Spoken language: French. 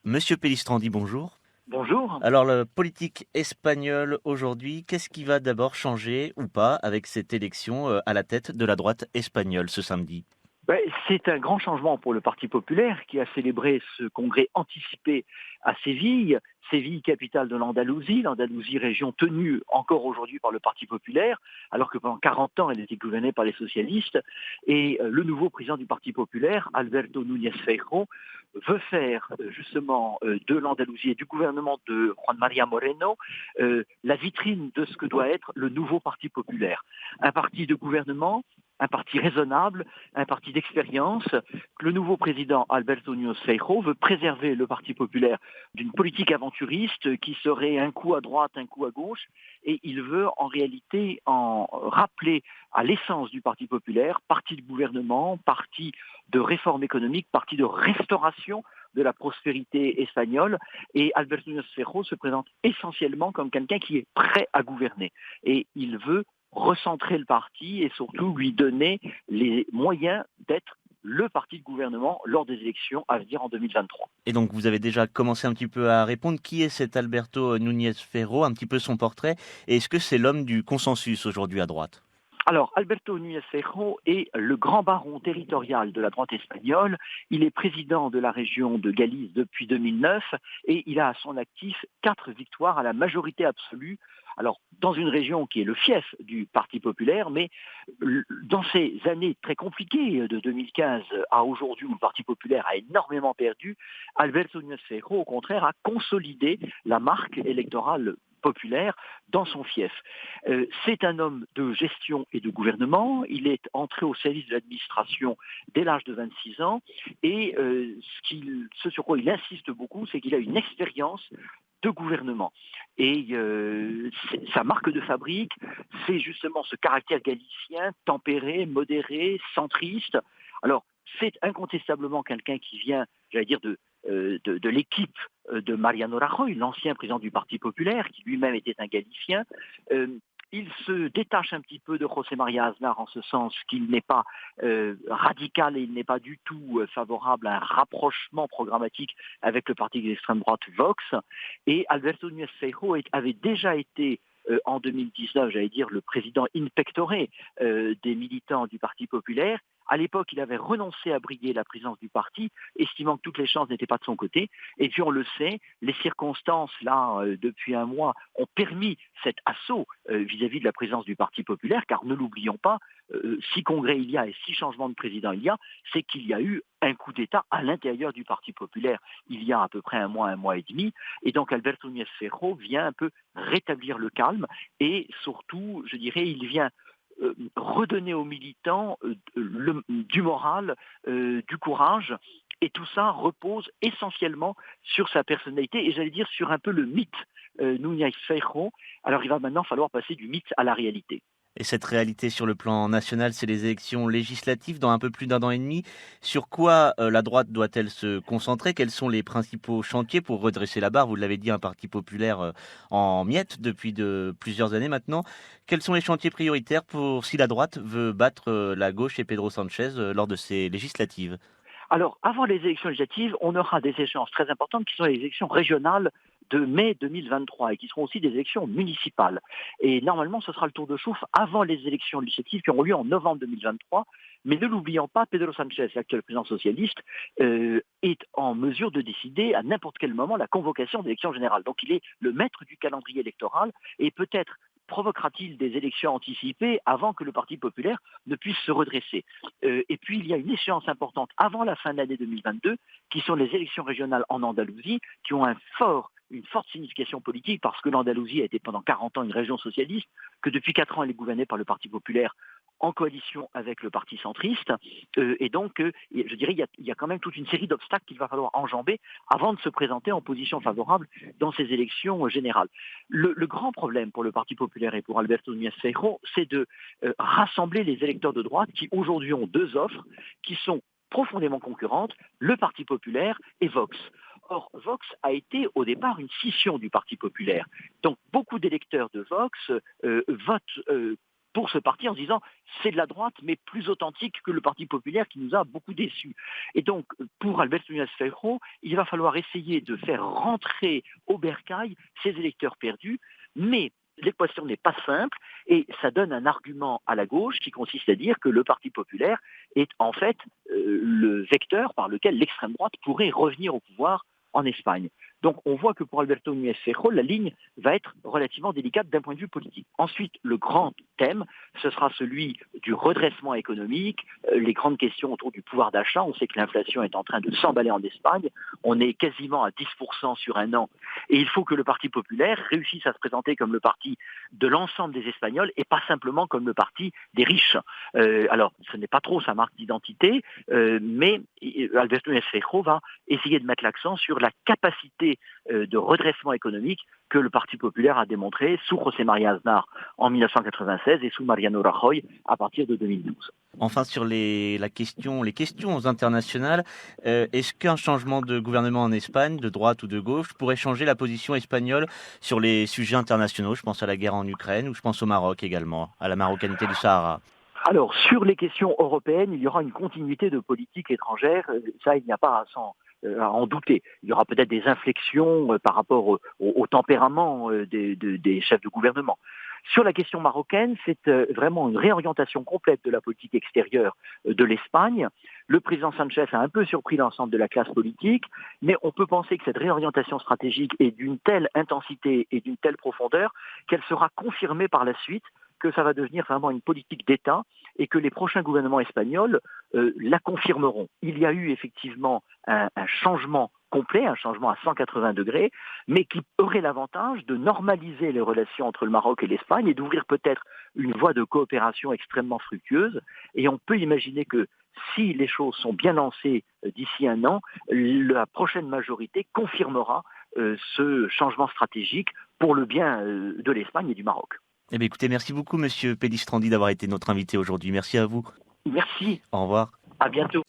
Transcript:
Monsieur Pellistrandi, bonjour. Bonjour. Alors, la politique espagnole aujourd'hui, qu'est-ce qui va d'abord changer ou pas avec cette élection à la tête de la droite espagnole ce samedi? C'est un grand changement pour le Parti populaire qui a célébré ce congrès anticipé à Séville, Séville capitale de l'Andalousie, l'Andalousie région tenue encore aujourd'hui par le Parti populaire, alors que pendant 40 ans elle était gouvernée par les socialistes. Et le nouveau président du Parti populaire, Alberto Núñez Feijóo, veut faire justement de l'Andalousie et du gouvernement de Juan María Moreno la vitrine de ce que doit être le nouveau Parti populaire. Un parti de gouvernement, un parti raisonnable, un parti d'expérience. Le nouveau président Alberto Núñez Feijóo veut préserver le Parti populaire d'une politique aventuriste qui serait un coup à droite, un coup à gauche, et il veut en réalité en rappeler à l'essence du Parti populaire, parti de gouvernement, parti de réforme économique, parti de restauration de la prospérité espagnole. Et Alberto Núñez Feijóo se présente essentiellement comme quelqu'un qui est prêt à gouverner. Et il veut recentrer le parti et surtout lui donner les moyens d'être le parti de gouvernement lors des élections à venir en 2023. Et donc, vous avez déjà commencé un petit peu à répondre. Qui est cet Alberto Núñez Feijóo, un petit peu son portrait, et est-ce que c'est l'homme du consensus aujourd'hui à droite? Alors, Alberto Núñez Feijóo est le grand baron territorial de la droite espagnole. Il est président de la région de Galice depuis 2009 et il a à son actif 4 victoires à la majorité absolue. Alors, dans une région qui est le fief du Parti populaire, mais dans ces années très compliquées de 2015 à aujourd'hui où le Parti populaire a énormément perdu, Alberto Núñez Feijóo, au contraire, a consolidé la marque électorale populaire dans son fief. C'est un homme de gestion et de gouvernement. Il est entré au service de l'administration dès l'âge de 26 ans et ce sur quoi il insiste beaucoup, c'est qu'il a une expérience de gouvernement. Et sa marque de fabrique, c'est justement ce caractère galicien, tempéré, modéré, centriste. Alors, c'est incontestablement quelqu'un qui vient, j'allais dire, de l'équipe de Mariano Rajoy, l'ancien président du Parti populaire, qui lui-même était un Galicien. Il se détache un petit peu de José María Aznar en ce sens qu'il n'est pas radical et il n'est pas du tout favorable à un rapprochement programmatique avec le parti d'extrême droite Vox. Et Alberto Núñez Feijóo avait déjà été en 2019, j'allais dire, le président in pectore des militants du Parti populaire. À l'époque, il avait renoncé à briguer la présidence du parti, estimant que toutes les chances n'étaient pas de son côté. Et puis on le sait, les circonstances, là, depuis un mois, ont permis cet assaut vis-à-vis de la présidence du Parti populaire, car ne l'oublions pas, si congrès il y a et si changements de président il y a, c'est qu'il y a eu un coup d'État à l'intérieur du Parti populaire il y a à peu près un mois et demi. Et donc Alberto Núñez Feijóo vient un peu rétablir le calme et surtout, je dirais, il vient redonner aux militants du moral, du courage. Et tout ça repose essentiellement sur sa personnalité et j'allais dire sur un peu le mythe Núñez Feijóo. Alors il va maintenant falloir passer du mythe à la réalité. Et cette réalité sur le plan national, c'est les élections législatives dans un peu plus d'un an et demi. Sur quoi la droite doit-elle se concentrer? Quels sont les principaux chantiers pour redresser la barre? Vous l'avez dit, un parti populaire en miettes depuis plusieurs années maintenant. Quels sont les chantiers prioritaires pour si la droite veut battre la gauche et Pedro Sanchez lors de ces législatives? Alors, avant les élections législatives, on aura des échéances très importantes qui sont les élections régionales de mai 2023 et qui seront aussi des élections municipales. Et normalement, ce sera le tour de chauffe avant les élections législatives qui auront lieu en novembre 2023. Mais ne l'oublions pas, Pedro Sanchez, l'actuel président socialiste, est en mesure de décider à n'importe quel moment la convocation d'élections générales. Donc il est le maître du calendrier électoral et peut-être provoquera-t-il des élections anticipées avant que le Parti populaire ne puisse se redresser. Et puis il y a une échéance importante avant la fin de l'année 2022, qui sont les élections régionales en Andalousie, qui ont une forte signification politique parce que l'Andalousie a été pendant 40 ans une région socialiste, que depuis 4 ans elle est gouvernée par le Parti populaire en coalition avec le parti centriste. Et donc, je dirais, il y a quand même toute une série d'obstacles qu'il va falloir enjamber avant de se présenter en position favorable dans ces élections générales. Le grand problème pour le Parti populaire et pour Alberto Núñez Feijóo, c'est de rassembler les électeurs de droite qui aujourd'hui ont 2 offres qui sont profondément concurrentes, le Parti populaire et Vox. Or, Vox a été au départ une scission du Parti populaire. Donc, beaucoup d'électeurs de Vox votent pour ce parti en se disant c'est de la droite mais plus authentique que le Parti populaire qui nous a beaucoup déçus. Et donc pour Alberto Núñez Feijóo, il va falloir essayer de faire rentrer au bercail ces électeurs perdus, mais l'équation n'est pas simple et ça donne un argument à la gauche qui consiste à dire que le Parti populaire est en fait le vecteur par lequel l'extrême droite pourrait revenir au pouvoir en Espagne. Donc on voit que pour Alberto Núñez Feijóo, la ligne va être relativement délicate d'un point de vue politique. Ensuite, le grand thème, ce sera celui du redressement économique, les grandes questions autour du pouvoir d'achat. On sait que l'inflation est en train de s'emballer en Espagne. On est quasiment à 10% sur un an. Et il faut que le Parti populaire réussisse à se présenter comme le parti de l'ensemble des Espagnols et pas simplement comme le parti des riches. Alors, ce n'est pas trop sa marque d'identité, mais Alberto Núñez Feijóo va essayer de mettre l'accent sur la capacité de redressement économique que le Parti populaire a démontré sous José María Aznar en 1996 et sous Mariano Rajoy à partir de 2012. Enfin, sur les questions internationales, est-ce qu'un changement de gouvernement en Espagne, de droite ou de gauche, pourrait changer la position espagnole sur les sujets internationaux? Je pense à la guerre en Ukraine ou je pense au Maroc également, à la marocanité du Sahara. Alors, sur les questions européennes, il y aura une continuité de politique étrangère. Ça, il n'y a pas à en douter. Il y aura peut-être des inflexions par rapport au tempérament des chefs de gouvernement. Sur la question marocaine, c'est vraiment une réorientation complète de la politique extérieure de l'Espagne. Le président Sanchez a un peu surpris l'ensemble de la classe politique, mais on peut penser que cette réorientation stratégique est d'une telle intensité et d'une telle profondeur qu'elle sera confirmée par la suite, que ça va devenir vraiment une politique d'État et que les prochains gouvernements espagnols la confirmeront. Il y a eu effectivement un changement complet, un changement à 180 degrés, mais qui aurait l'avantage de normaliser les relations entre le Maroc et l'Espagne et d'ouvrir peut-être une voie de coopération extrêmement fructueuse. Et on peut imaginer que si les choses sont bien lancées d'ici un an, la prochaine majorité confirmera ce changement stratégique pour le bien de l'Espagne et du Maroc. Eh bien, écoutez, merci beaucoup, Monsieur Pellistrandi, d'avoir été notre invité aujourd'hui. Merci à vous. Merci. Au revoir. À bientôt.